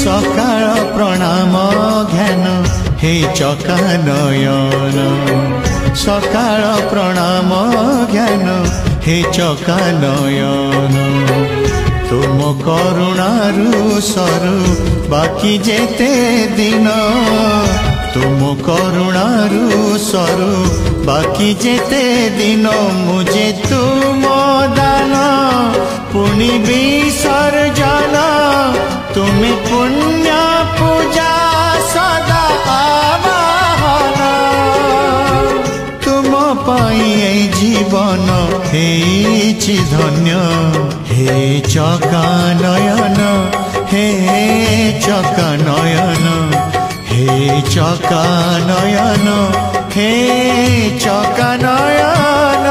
सकाळ प्रणाम ध्यान हे चका नयन सकाळ प्रणाम ध्यान हे चका नयन तुम करुणारू सरू बाकी जेते दिन तुम करुणारू सरू बाकी जेते दिन मुझे तुम दान पुनि विसर्जन तुम्हें पुण्य पूजा सदा आवाहन तुम पाई जीवन हेछि धन्य हे चका नयन हे चका नयन हे चका नयन हे चका नयन